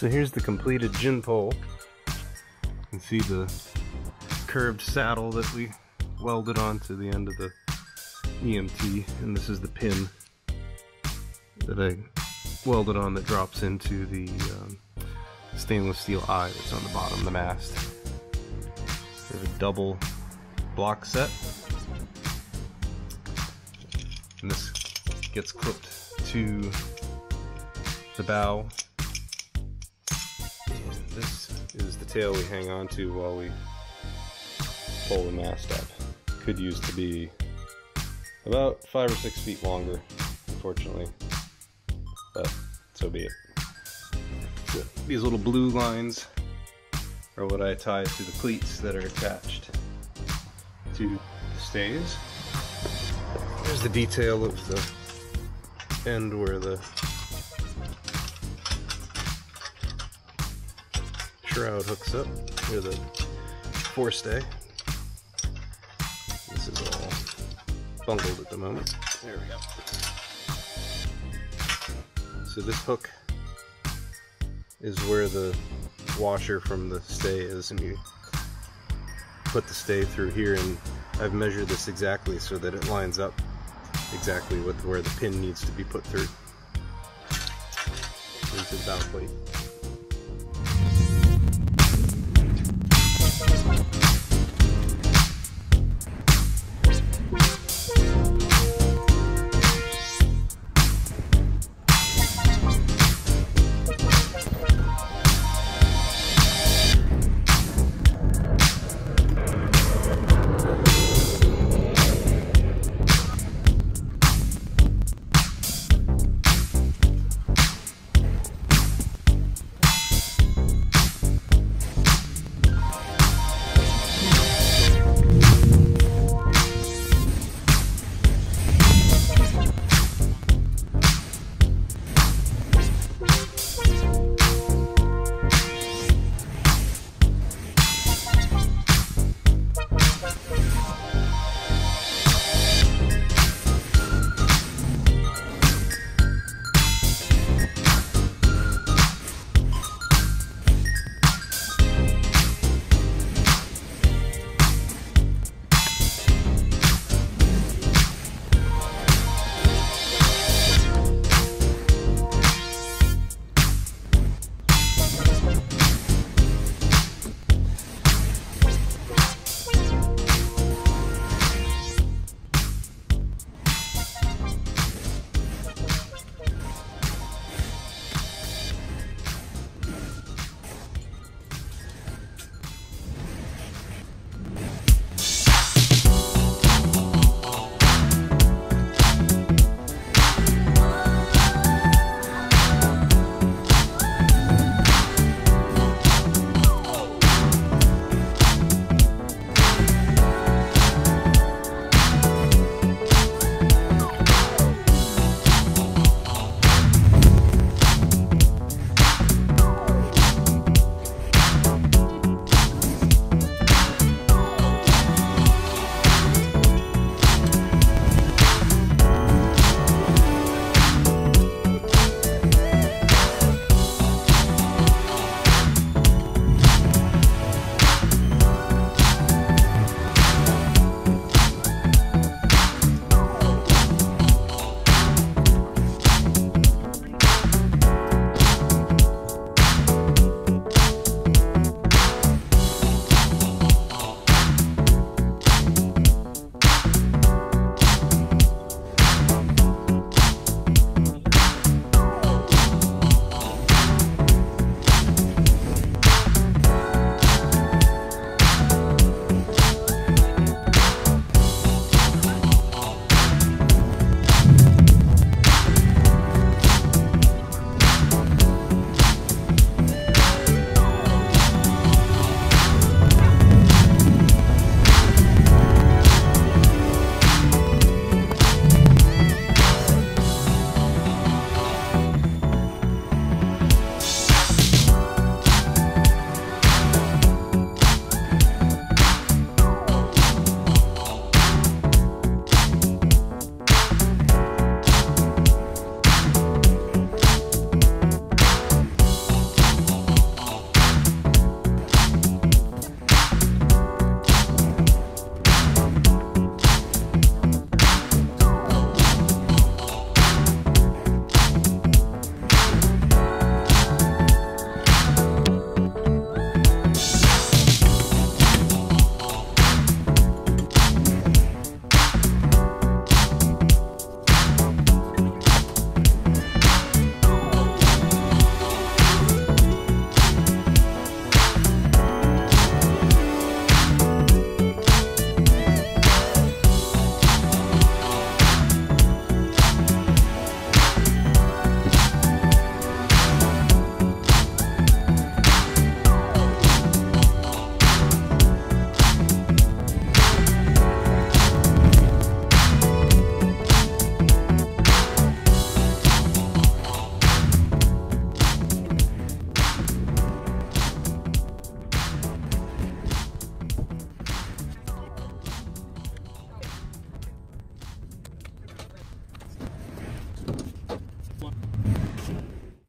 So here's the completed gin pole. You can see the curved saddle that we welded onto the end of the EMT, and this is the pin that I welded on that drops into the stainless steel eye that's on the bottom of the mast. We have a double block set, and this gets clipped to the bow. And this is the tail we hang on to while we pull the mast up. Could use to be about 5 or 6 feet longer, unfortunately, but so be it. So these little blue lines are what I tie to the cleats that are attached to the stays. There's the detail of the end where the shroud hooks up, or the forestay. This is all bungled at the moment. There we go. So this hook is where the washer from the stay is, and you put the stay through here, and I've measured this exactly so that it lines up exactly with where the pin needs to be put through into the bow plate.